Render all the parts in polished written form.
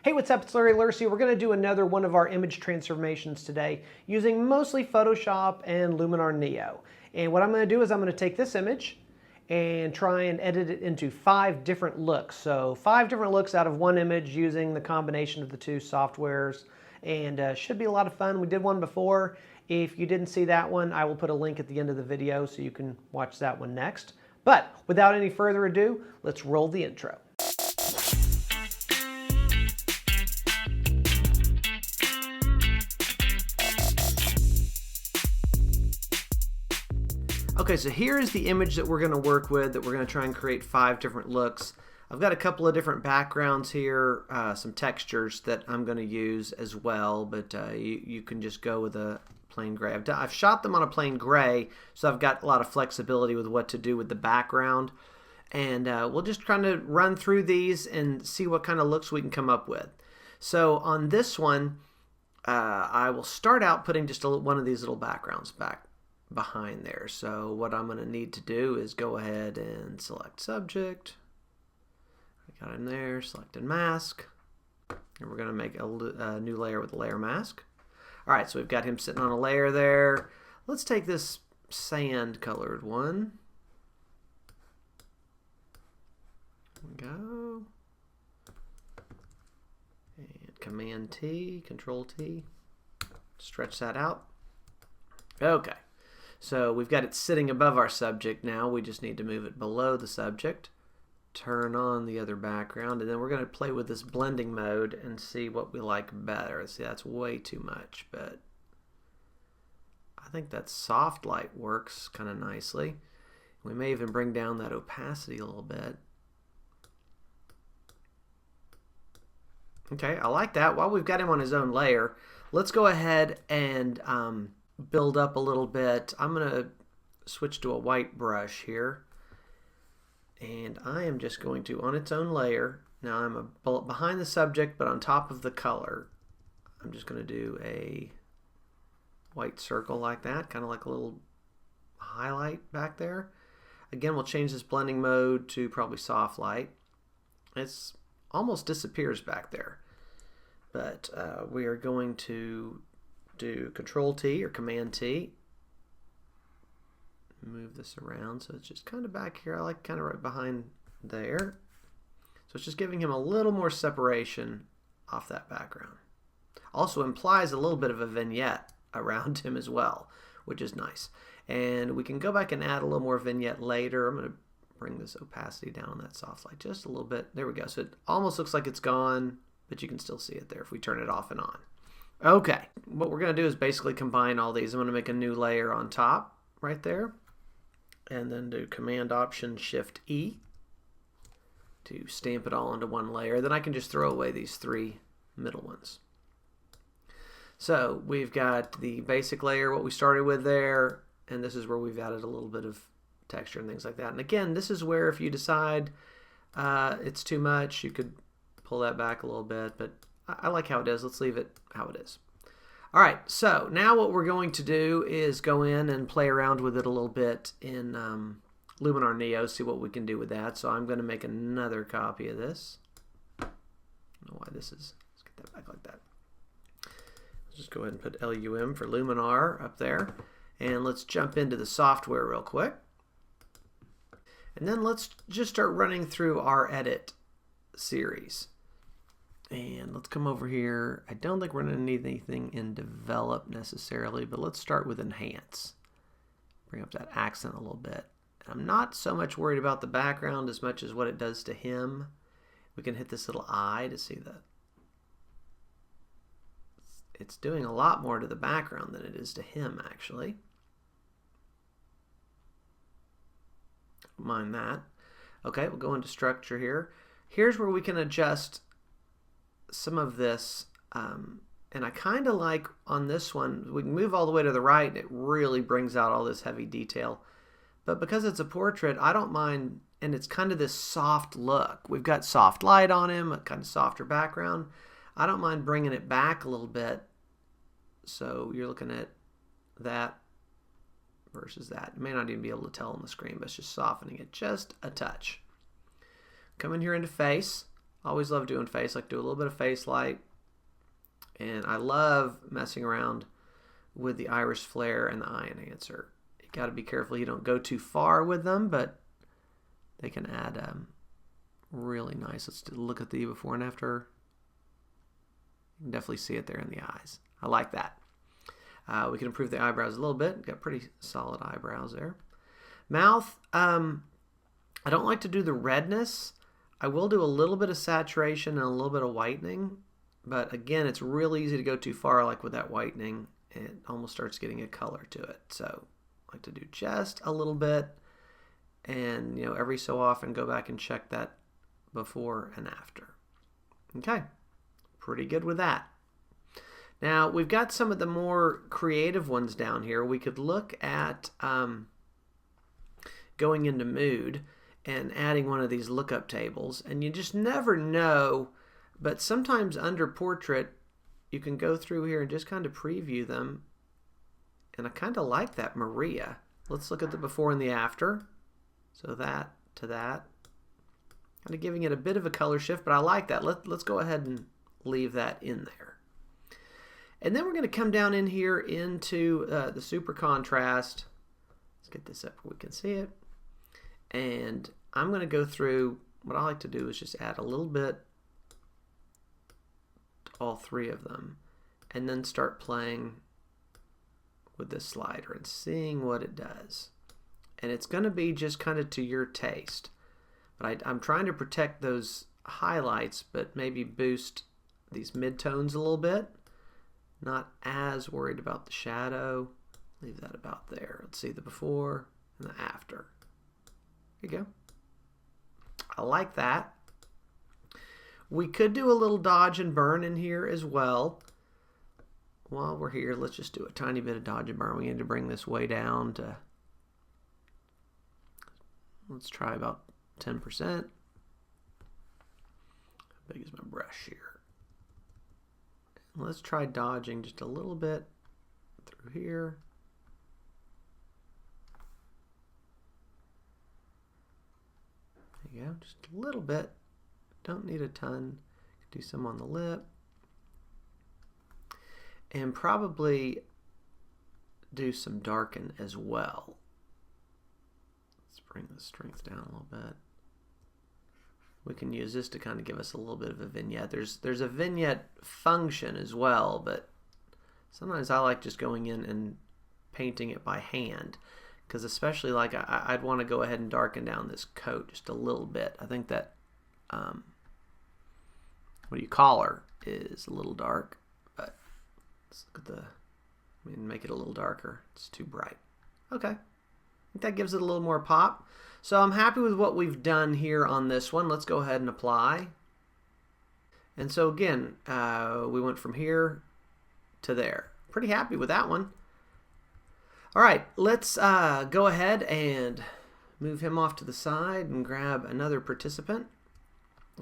Hey, what's up? It's Larry Lurcy. We're going to do another one of our image transformations today using mostly Photoshop and Luminar Neo. And what I'm going to do is I'm going to take this image and try and edit it into 5 different looks. So 5 different looks out of one image using the combination of the two softwares. And should be a lot of fun. We did one before. If you didn't see that one, I will put a link at the end of the video so you can watch that one next. But without any further ado, let's roll the intro. Okay, so here is the image that we're going to work with, that we're going to try and create 5 different looks. I've got a couple of different backgrounds here, some textures that I'm going to use as well, but you can just go with a plain gray. I've shot them on a plain gray, so I've got a lot of flexibility with what to do with the background. And we'll just kind of run through these and see what kind of looks we can come up with. So on this one, I will start out putting just one of these little backgrounds back behind there. So what I'm going to need to do is go ahead and select subject. I got him there, selected mask, and we're going to make a new layer with a layer mask. All right, so we've got him sitting on a layer there. Let's take this sand colored one. There we go. And Command T, Control T. Stretch that out. Okay. So we've got it sitting above our subject now. We just need to move it below the subject. Turn on the other background, and then we're going to play with this blending mode and see what we like better. See, that's way too much, but I think that soft light works kind of nicely. We may even bring down that opacity a little bit. Okay, I like that. While we've got him on his own layer, let's go ahead and build up a little bit. I'm going to switch to a white brush here, and I am just going to, on its own layer, now I'm behind the subject but on top of the color, I'm just going to do a white circle like that, kind of like a little highlight back there. Again, we'll change this blending mode to probably soft light. It's almost disappears back there, but we are going to do Control T or Command T. Move this around so it's just kind of back here. I like kind of right behind there. So it's just giving him a little more separation off that background. Also implies a little bit of a vignette around him as well, which is nice. And we can go back and add a little more vignette later. I'm going to bring this opacity down on that soft light just a little bit. There we go. So it almost looks like it's gone, but you can still see it there if we turn it off and on. Okay, what we're going to do is basically combine all these. I'm going to make a new layer on top right there, and then do Command Option Shift E to stamp it all into one layer. Then I can just throw away these 3 middle ones. So we've got the basic layer, what we started with there, and this is where we've added a little bit of texture and things like that. And again, this is where if you decide it's too much, you could pull that back a little bit, but I like how it is. Let's leave it how it is. All right, so now what we're going to do is go in and play around with it a little bit in Luminar Neo, see what we can do with that. So I'm going to make another copy of this. I don't know why this is. Let's get that back like that. Let's just go ahead and put LUM for Luminar up there. And let's jump into the software real quick. And then let's just start running through our edit series. And let's come over here. I don't think we're going to need anything in develop necessarily, but let's start with enhance. Bring up that accent a little bit. I'm not so much worried about the background as much as what it does to him. We can hit this little eye to see that it's doing a lot more to the background than it is to him, actually. Don't mind that. Okay, we'll go into structure here. Here's where we can adjust some of this, and I kind of like on this one, we can move all the way to the right and it really brings out all this heavy detail. But because it's a portrait, I don't mind, and it's kind of this soft look. We've got soft light on him, a kind of softer background. I don't mind bringing it back a little bit. So you're looking at that versus that. You may not even be able to tell on the screen, but it's just softening it just a touch. Come in here into face. Always love doing face, like do a little bit of face light. And I love messing around with the iris flare and the eye enhancer. You got to be careful you don't go too far with them, but they can add really nice. Let's look at the before and after. You can definitely see it there in the eyes. I like that. We can improve the eyebrows a little bit. Got pretty solid eyebrows there. Mouth, I don't like to do the redness. I will do a little bit of saturation and a little bit of whitening, but again, it's real easy to go too far, like with that whitening. It almost starts getting a color to it. So I like to do just a little bit, and every so often go back and check that before and after. Okay, pretty good with that. Now we've got some of the more creative ones down here. We could look at going into mood and adding one of these lookup tables, and you just never know, but sometimes under portrait you can go through here and just kind of preview them, and I kind of like that Maria. Let's look at the before and the after. So that to that, kind of giving it a bit of a color shift, but I like that. Let's go ahead and leave that in there. And then we're going to come down in here into the super contrast. Let's get this up where we can see it. And I'm going to go through, what I like to do is just add a little bit to all three of them, and then start playing with this slider and seeing what it does. And it's going to be just kind of to your taste. But I'm trying to protect those highlights, but maybe boost these midtones a little bit. Not as worried about the shadow. Leave that about there. Let's see the before and the after. There you go. I like that. We could do a little dodge and burn in here as well. While we're here, let's just do a tiny bit of dodge and burn. We need to bring this way down to, let's try about 10%. How big is my brush here? Let's try dodging just a little bit through here. There you go, just a little bit. Don't need a ton. Do some on the lip. And probably do some darken as well. Let's bring the strength down a little bit. We can use this to kind of give us a little bit of a vignette. There's a vignette function as well, but sometimes I like just going in and painting it by hand, because especially like I'd want to go ahead and darken down this coat just a little bit. I think that collar is a little dark, but let's look at make it a little darker. It's too bright. Okay, I think that gives it a little more pop. So I'm happy with what we've done here on this one. Let's go ahead and apply. And so again, we went from here to there. Pretty happy with that one. All right, let's go ahead and move him off to the side and grab another participant.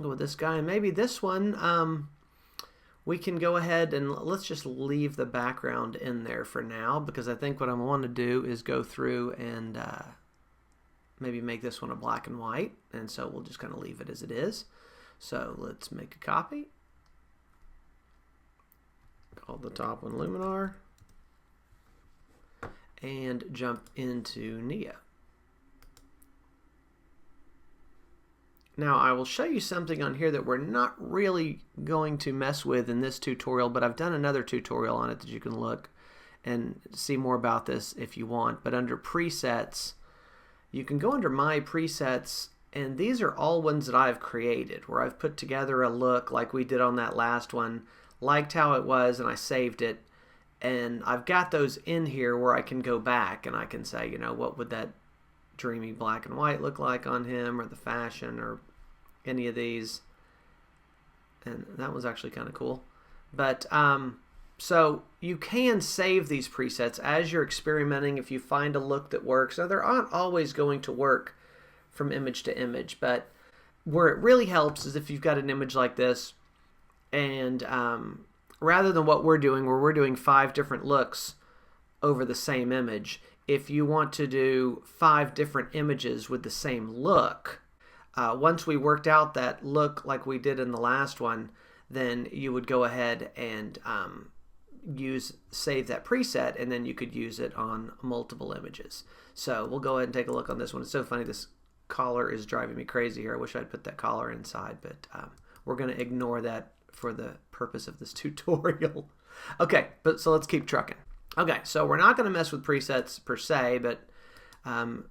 Go with this guy, and maybe this one we can go ahead and let's just leave the background in there for now, because I think what I want to do is go through and maybe make this one a black and white, and so we'll just kind of leave it as it is. So let's make a copy. Call the top one Luminar, and jump into Neo. Now I will show you something on here that we're not really going to mess with in this tutorial, but I've done another tutorial on it that you can look and see more about this if you want. But under presets, you can go under my presets, and these are all ones that I've created, where I've put together a look like we did on that last one, liked how it was, and I saved it. And I've got those in here where I can go back and I can say, you know, what would that dreamy black and white look like on him, or the fashion, or any of these. And that was actually kind of cool. But so you can save these presets as you're experimenting if you find a look that works. Now, they're not always going to work from image to image, but where it really helps is if you've got an image like this, and rather than what we're doing, where we're doing 5 different looks over the same image, if you want to do 5 different images with the same look, Once we worked out that look like we did in the last one, then you would go ahead and save that preset, and then you could use it on multiple images. So we'll go ahead and take a look on this one. It's so funny, this collar is driving me crazy here. I wish I'd put that collar inside, but we're going to ignore that for the purpose of this tutorial. Okay, so let's keep trucking. Okay, so we're not going to mess with presets per se, but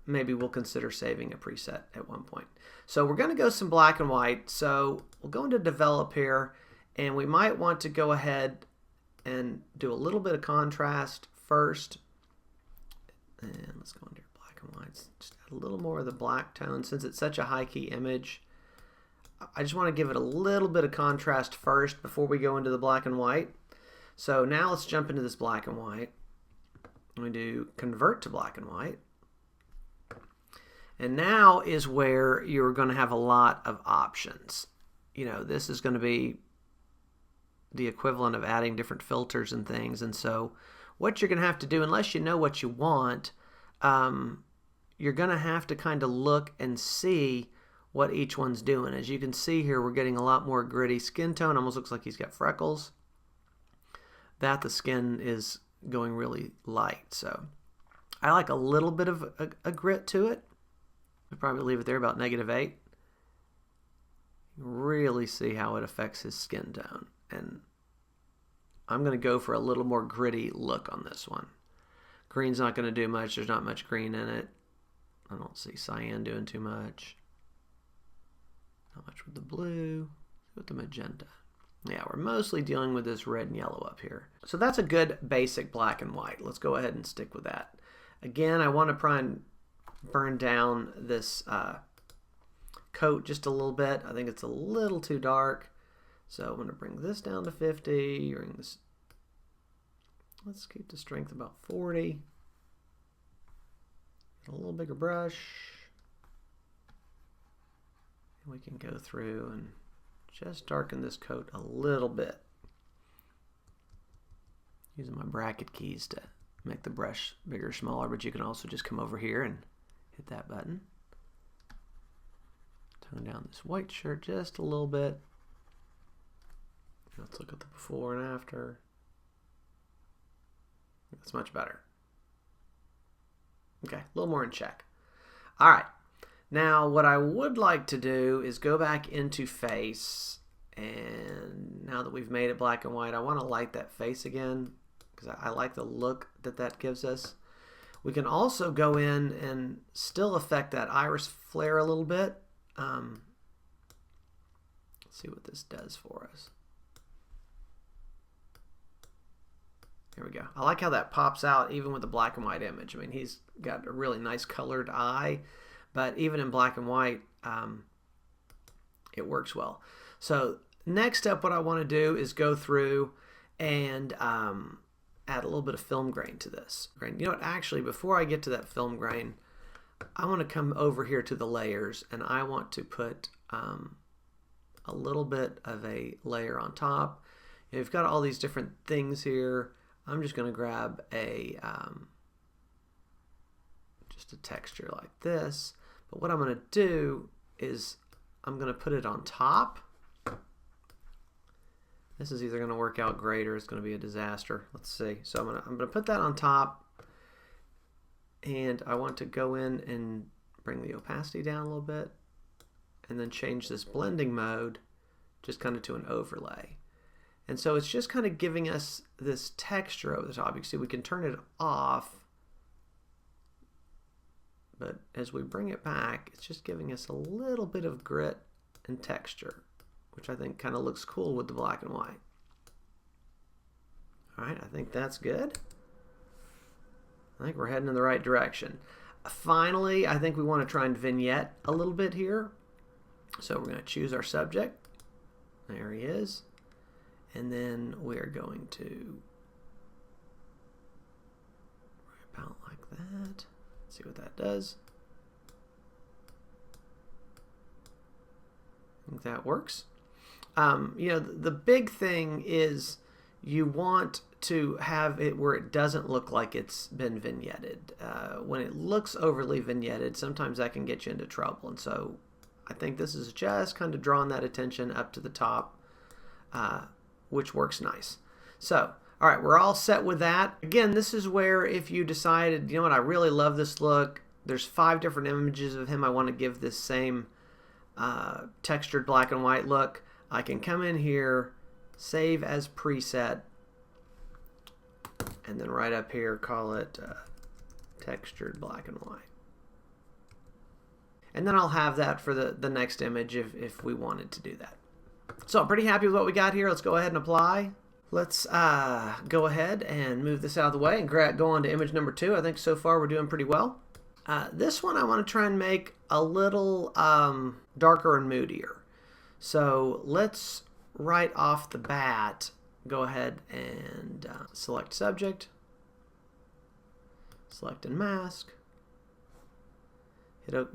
maybe we'll consider saving a preset at one point. So we're going to go some black and white. So we'll go into develop here, and we might want to go ahead and do a little bit of contrast first. And let's go into black and whites. Just add a little more of the black tone. Since it's such a high key image, I just want to give it a little bit of contrast first before we go into the black and white. So now let's jump into this black and white. We do convert to black and white. And now is where you're going to have a lot of options. You know, this is going to be the equivalent of adding different filters and things. And so what you're going to have to do, unless you know what you want, you're going to have to kind of look and see what each one's doing. As you can see here, we're getting a lot more gritty skin tone. Almost looks like he's got freckles. The skin is going really light. So I like a little bit of a grit to it. We'll probably leave it there about -8. Really see how it affects his skin tone. And I'm going to go for a little more gritty look on this one. Green's not going to do much. There's not much green in it. I don't see cyan doing too much. Not much with the blue. With the magenta. Yeah, we're mostly dealing with this red and yellow up here. So that's a good basic black and white. Let's go ahead and stick with that. Again, I want to try and burn down this coat just a little bit. I think it's a little too dark. So I'm going to bring this down to 50. Bring this. Let's keep the strength about 40. A little bigger brush. We can go through and just darken this coat a little bit. Using my bracket keys to make the brush bigger or smaller, but you can also just come over here and hit that button. Tone down this white shirt just a little bit. Let's look at the before and after. That's much better. Okay, a little more in check. All right. Now, what I would like to do is go back into face, and now that we've made it black and white, I want to light that face again because I like the look that that gives us. We can also go in and still affect that iris flare a little bit. Let's see what this does for us. Here we go. I like how that pops out even with the black and white image. I mean, he's got a really nice colored eye, but even in black and white, it works well. So next up, what I want to do is go through and add a little bit of film grain to this. You know what? Actually, before I get to that film grain, I want to come over here to the layers, and I want to put a little bit of a layer on top. You've got all these different things here. I'm just going to grab a just a texture like this. But what I'm going to do is I'm going to put it on top. This is either going to work out great or it's going to be a disaster. Let's see. So I'm going to put that on top, and I want to go in and bring the opacity down a little bit, and then change this blending mode just kind of to an overlay. And so it's just kind of giving us this texture over the top. You can see we can turn it off, but as we bring it back, it's just giving us a little bit of grit and texture, which I think kind of looks cool with the black and white. All right, I think that's good. I think we're heading in the right direction. Finally, I think we want to try and vignette a little bit here. So we're going to choose our subject. There he is. And then we are going to wrap out like that. See what that does. I think that works. You know, the big thing is you want to have it where it doesn't look like it's been vignetted. When it looks overly vignetted, sometimes that can get you into trouble. And so I think this is just kind of drawing that attention up to the top, which works nice. So, all right, we're all set with that. Again, this is where if you decided, you know what, I really love this look, there's 5 different images of him I want to give this same textured black and white look, I can come in here, save as preset, and then right up here call it textured black and white. And then I'll have that for the next image if we wanted to do that. So I'm pretty happy with what we got here. Let's go ahead and apply. Let's go ahead and move this out of the way and go on to image number 2. I think so far we're doing pretty well. This one I want to try and make a little darker and moodier. So let's right off the bat go ahead and select subject, select and mask.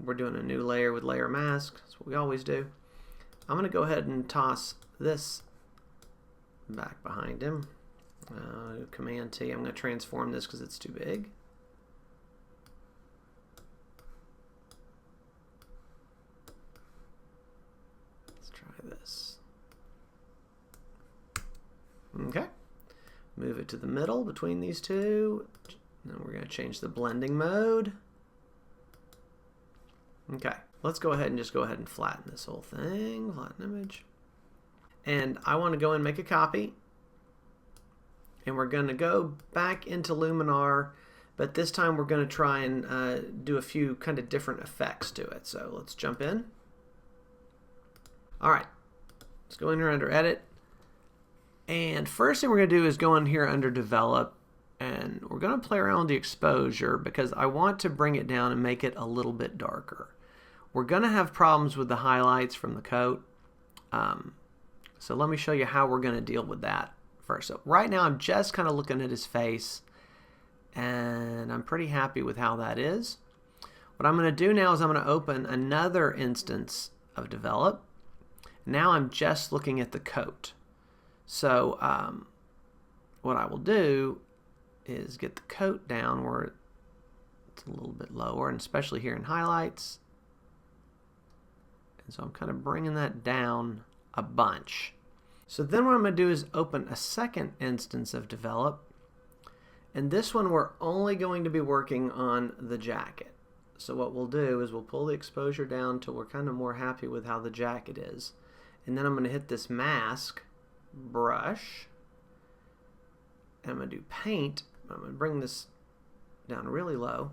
We're doing a new layer with layer mask. That's what we always do. I'm going to go ahead and toss this back behind him. Command T. I'm going to transform this because it's too big. Let's try this. Okay. Move it to the middle between these two. Then we're going to change the blending mode. Okay, let's go ahead and flatten this whole thing. Flatten image. And I want to go and make a copy. And we're going to go back into Luminar, but this time we're going to try and do a few kind of different effects to it. So let's jump in. All right, let's go in here under Edit. And first thing we're going to do is go in here under Develop, and we're going to play around with the exposure because I want to bring it down and make it a little bit darker. We're going to have problems with the highlights from the coat. So let me show you how we're going to deal with that first. So right now I'm just kind of looking at his face, and I'm pretty happy with how that is. What I'm going to do now is I'm going to open another instance of Develop. Now I'm just looking at the coat. So what I will do is get the coat down where it's a little bit lower, and especially here in highlights. And so I'm kind of bringing that down a bunch. So then what I'm going to do is open a second instance of Develop. And this one we're only going to be working on the jacket. So what we'll do is we'll pull the exposure down till we're kind of more happy with how the jacket is. And then I'm going to hit this mask brush. And I'm going to do paint. I'm going to bring this down really low.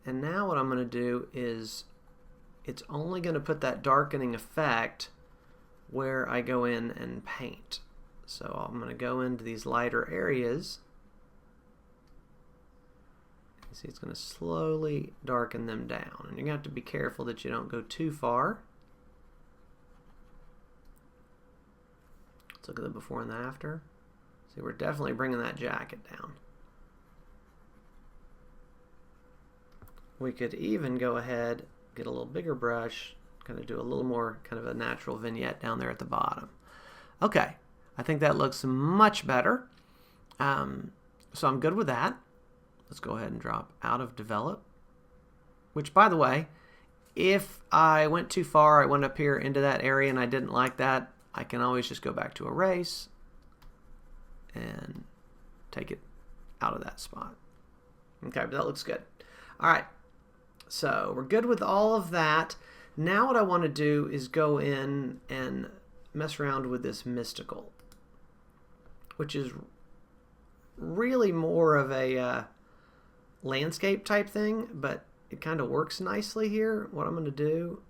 And now what I'm going to do is it's only going to put that darkening effect where I go in and paint. So I'm going to go into these lighter areas. You see it's going to slowly darken them down. And you're going to have to be careful that you don't go too far. Let's look at the before and the after. See, we're definitely bringing that jacket down. We could even go ahead, get a little bigger brush, kind of do a little more kind of a natural vignette down there at the bottom. Okay, I think that looks much better. So I'm good with that. Let's go ahead and drop out of Develop. Which, by the way, if I went too far, I went up here into that area and I didn't like that, I can always just go back to Erase and take it out of that spot. Okay, but that looks good. All right, so we're good with all of that. Now what I want to do is go in and mess around with this mystical, which is really more of a landscape type thing, but it kind of works nicely here. What I'm going to do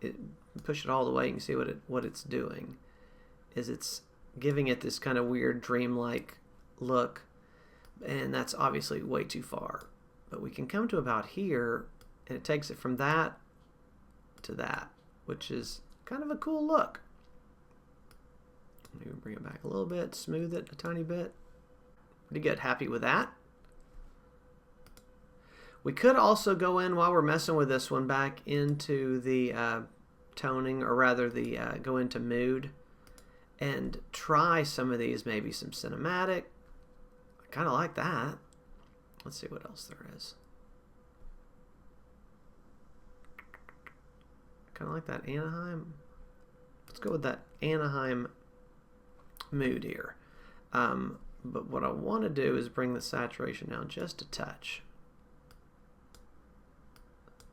is push it all the way. You can see what it's doing is it's giving it this kind of weird dreamlike look, and that's obviously way too far. But we can come to about here, and it takes it from that to that, which is kind of a cool look. Maybe bring it back a little bit, smooth it a tiny bit. Pretty good, happy with that. We could also go in while we're messing with this one back into the toning, or rather the go into mood and try some of these, maybe some cinematic. I kind of like that. Let's see what else there is. kind of like that Anaheim. Let's go with that Anaheim mood here. But what I want to do is bring the saturation down just a touch.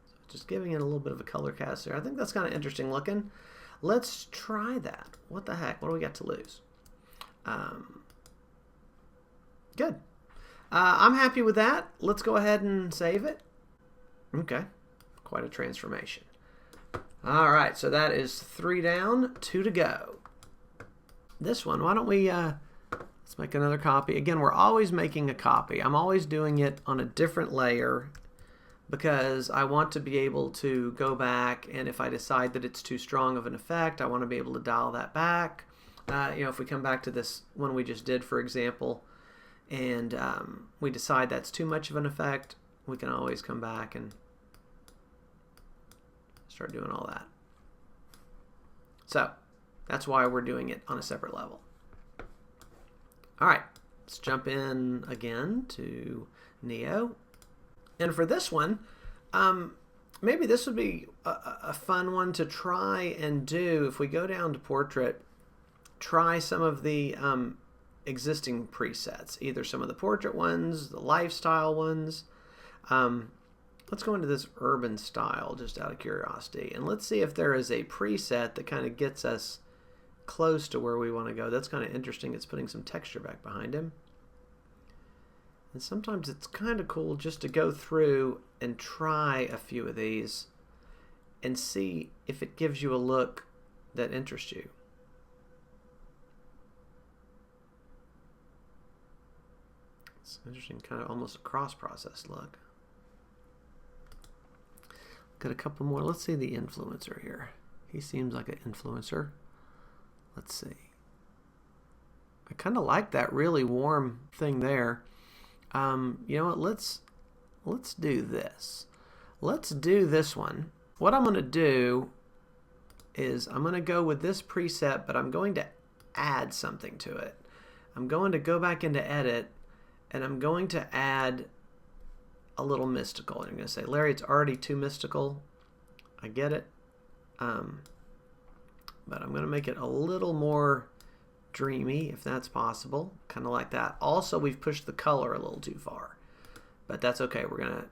So just giving it a little bit of a color cast there. I think that's kind of interesting looking. Let's try that. What the heck? What do we got to lose? Good. I'm happy with that. Let's go ahead and save it. Okay. Quite a transformation. All right. So that is 3 down, 2 to go. This one, why don't we... let's make another copy. Again, we're always making a copy. I'm always doing it on a different layer because I want to be able to go back, and if I decide that it's too strong of an effect, I want to be able to dial that back. If we come back to this one we just did, for example, and we decide that's too much of an effect, we can always come back and start doing all that. So that's why we're doing it on a separate level. All right, let's jump in again to Neo. And for this one, maybe this would be a fun one to try and do. If we go down to Portrait, try some of the existing presets, either some of the portrait ones, the lifestyle ones. Let's go into this urban style just out of curiosity, and let's see if there is a preset that kind of gets us close to where we want to go. That's kind of interesting. It's putting some texture back behind him. And sometimes it's kind of cool just to go through and try a few of these and see if it gives you a look that interests you. It's interesting, kind of almost a cross-process look. Got a couple more. Let's see the influencer here. He seems like an influencer. Let's see. I kind of like that really warm thing there. You know what? Let's do this. Let's do this one. What I'm going to do is I'm going to go with this preset, but I'm going to add something to it. I'm going to go back into Edit, and I'm going to add a little mystical. And I'm going to say, Larry, it's already too mystical. I get it. But I'm going to make it a little more dreamy, if that's possible. Kind of like that. Also, we've pushed the color a little too far. But that's okay. We're going to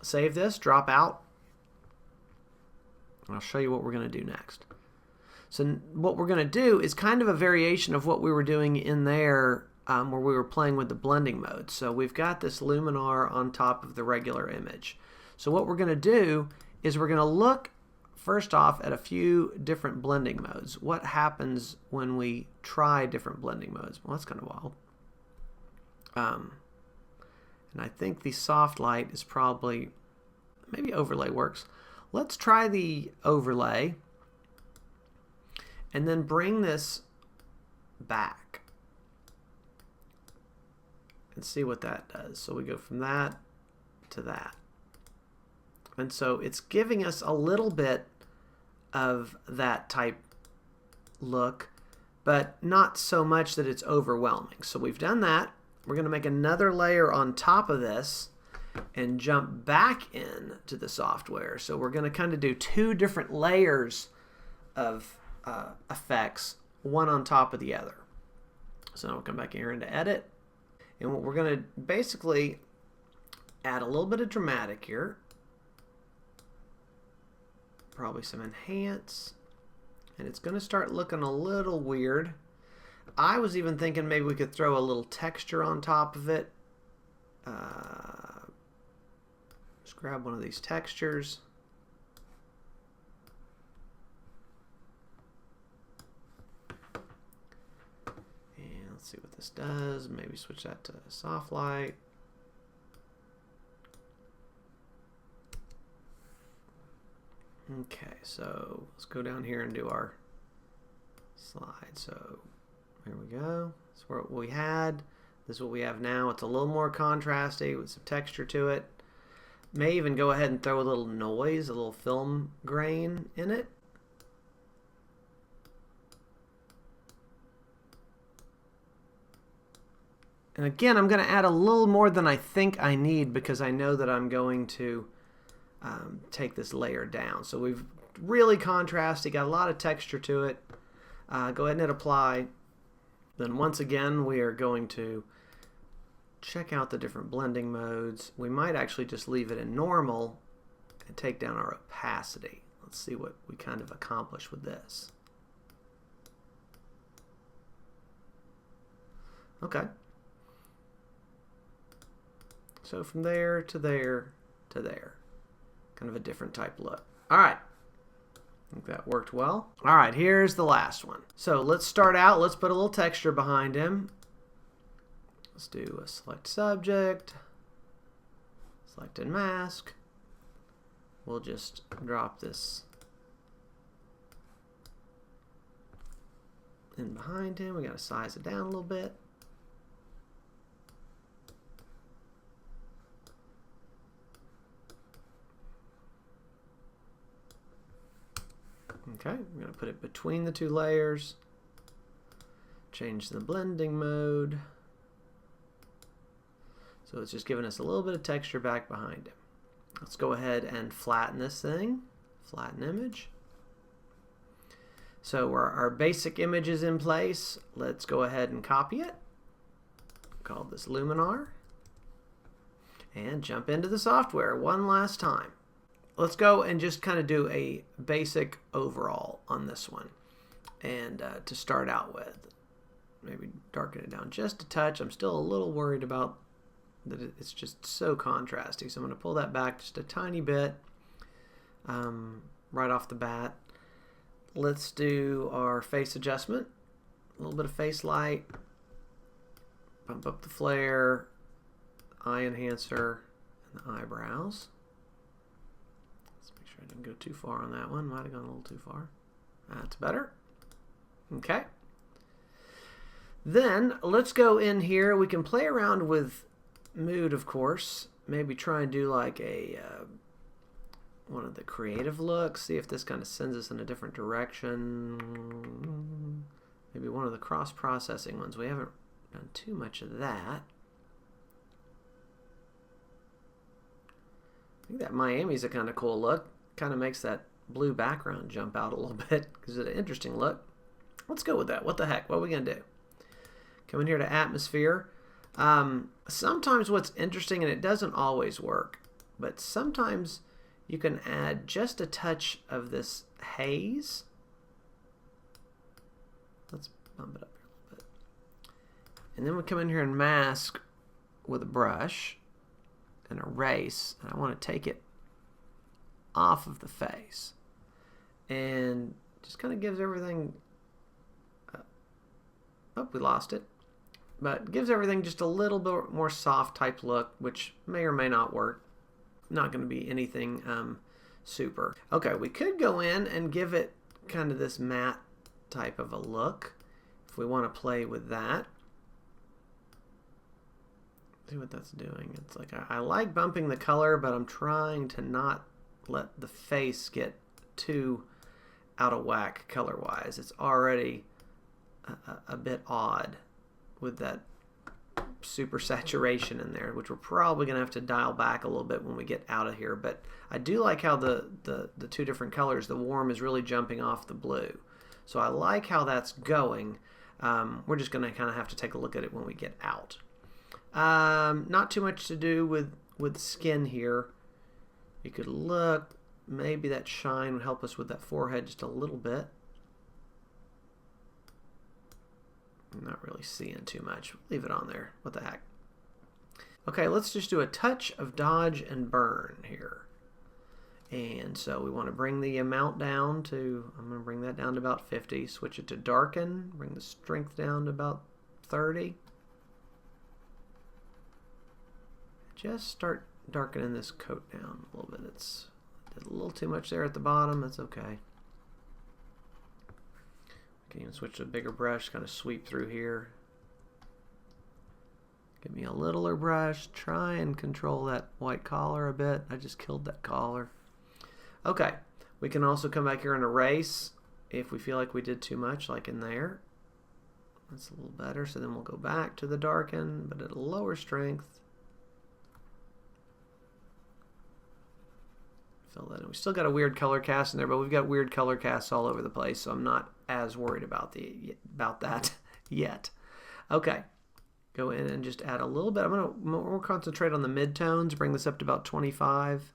save this, drop out. And I'll show you what we're going to do next. So what we're going to do is kind of a variation of what we were doing in there where we were playing with the blending mode. So we've got this Luminar on top of the regular image. So what we're going to do is we're going to look first off at a few different blending modes. What happens when we try different blending modes? Well, that's kind of wild. And I think the soft light is probably, maybe overlay works. Let's try the overlay and then bring this back and see what that does. So we go from that to that. And so it's giving us a little bit of that type look, but not so much that it's overwhelming. So we've done that. We're going to make another layer on top of this and jump back in to the software. So we're going to kind of do 2 different layers of effects, one on top of the other. So now we'll come back here into Edit. And what we're going to basically add a little bit of dramatic here. Probably some enhance. And it's going to start looking a little weird. I was even thinking maybe we could throw a little texture on top of it. Just grab one of these textures. And let's see what this does. Maybe switch that to soft light. Okay, so let's go down here and do our slide. So here we go. That's what we had. This is what we have now. It's a little more contrasty with some texture to it. May even go ahead and throw a little noise, a little film grain in it. And again, I'm going to add a little more than I think I need because I know that I'm going to take this layer down. So we've really contrasty, got a lot of texture to it. Go ahead and hit apply. Then once again, we are going to check out the different blending modes. We might actually just leave it in normal and take down our opacity. Let's see what we kind of accomplish with this. Okay. So from there to there to there. Kind of a different type look. All right. I think that worked well. All right, here's the last one. So let's start out. Let's put a little texture behind him. Let's do a select subject, select and mask. We'll just drop this in behind him. We got to size it down a little bit. Okay, we're going to put it between the two layers. Change the blending mode. So it's just giving us a little bit of texture back behind him. Let's go ahead and flatten this thing. Flatten image. So our basic image is in place. Let's go ahead and copy it. Call this Luminar. And jump into the software one last time. Let's go and just kind of do a basic overall on this one. And to start out with, maybe darken it down just a touch. I'm still a little worried about that it's just so contrasty. So I'm going to pull that back just a tiny bit right off the bat. Let's do our face adjustment. A little bit of face light. Bump up the flare, eye enhancer, and the eyebrows. I didn't go too far on that one. Might have gone a little too far. That's better. Okay. Then let's go in here. We can play around with mood, of course. Maybe try and do like a one of the creative looks. See if this kind of sends us in a different direction. Maybe one of the cross-processing ones. We haven't done too much of that. I think that Miami's a kind of cool look. Kind of makes that blue background jump out a little bit because it's an interesting look. Let's go with that. What the heck? What are we going to do? Come in here to atmosphere. Sometimes what's interesting, and it doesn't always work, but sometimes you can add just a touch of this haze. Let's bump it up here a little bit. And then we come in here and mask with a brush and erase. And I want to take it off of the face and just kind of gives everything oh, we lost it, but gives everything just a little bit more soft type look, which may or may not work. Not going to be anything super. Okay, we could go in and give it kind of this matte type of a look if we want to play with that. See what that's doing. It's like I like bumping the color, but I'm trying to not let the face get too out of whack color wise. It's already a bit odd with that super saturation in there, which we're probably gonna have to dial back a little bit when we get out of here. But I do like how the two different colors, the warm is really jumping off the blue, so I like how that's going. We're just gonna kind of have to take a look at it when we get out. Not too much to do with skin here. You could look, maybe that shine would help us with that forehead just a little bit. I'm not really seeing too much. Leave it on there. What the heck? Okay, let's just do a touch of dodge and burn here. And so we want to bring the amount down to, I'm going to bring that down to about 50. Switch it to darken. Bring the strength down to about 30. Just start darkening this coat down a little bit. It's did a little too much there at the bottom. That's okay. We can even switch to a bigger brush, kind of sweep through here. Give me a littler brush. Try and control that white collar a bit. I just killed that collar. Okay, we can also come back here and erase if we feel like we did too much, like in there. That's a little better. So then we'll go back to the darken, but at a lower strength. fill that in. We still got a weird color cast in there, but we've got weird color casts all over the place, so I'm not as worried about that yet. Okay, go in and just add a little bit. I'm going to more concentrate on the mid-tones, bring this up to about 25.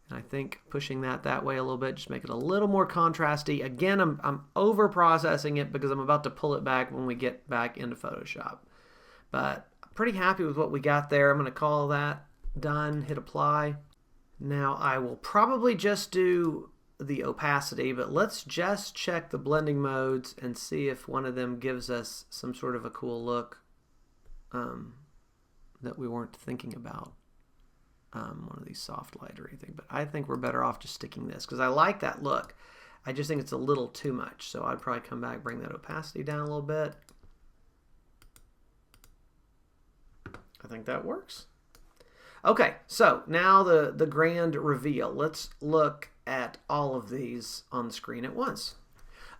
And I think pushing that way a little bit, just make it a little more contrasty. Again, I'm over-processing it because I'm about to pull it back when we get back into Photoshop. But I'm pretty happy with what we got there. I'm going to call that done, hit apply. Now I will probably just do the opacity, but let's just check the blending modes and see if one of them gives us some sort of a cool look that we weren't thinking about. One of these soft light or anything, but I think we're better off just sticking this because I like that look. I just think it's a little too much, so I'd probably come back, bring that opacity down a little bit. I think that works. Okay, so now the grand reveal. Let's look at all of these on the screen at once.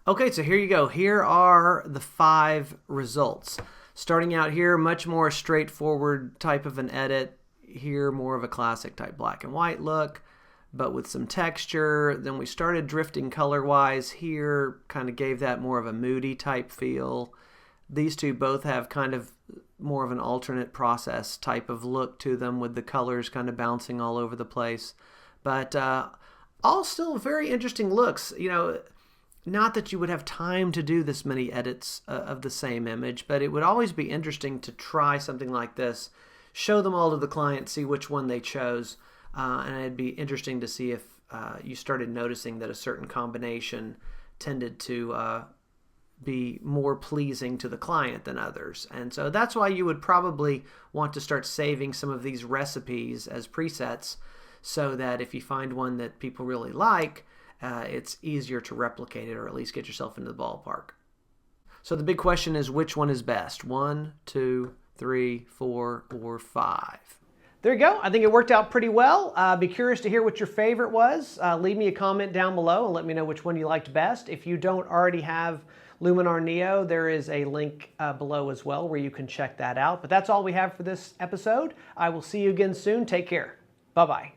Okay, so here you go. Here are the 5 results. Starting out here, much more straightforward type of an edit. Here, more of a classic type black and white look, but with some texture. Then we started drifting color-wise. Here, kind of gave that more of a moody type feel. These two both have kind of more of an alternate process type of look to them with the colors kind of bouncing all over the place. But all still very interesting looks. You know, not that you would have time to do this many edits of the same image, but it would always be interesting to try something like this, show them all to the client, see which one they chose, and it'd be interesting to see if you started noticing that a certain combination tended to be more pleasing to the client than others. And so that's why you would probably want to start saving some of these recipes as presets so that if you find one that people really like, it's easier to replicate it or at least get yourself into the ballpark. So the big question is, which one is best? 1, 2, 3, 4, or 5? There you go. I think it worked out pretty well. Be curious to hear what your favorite was. Leave me a comment down below and let me know which one you liked best. If you don't already have Luminar Neo, there is a link below as well where you can check that out. But that's all we have for this episode. I will see you again soon. Take care. Bye-bye.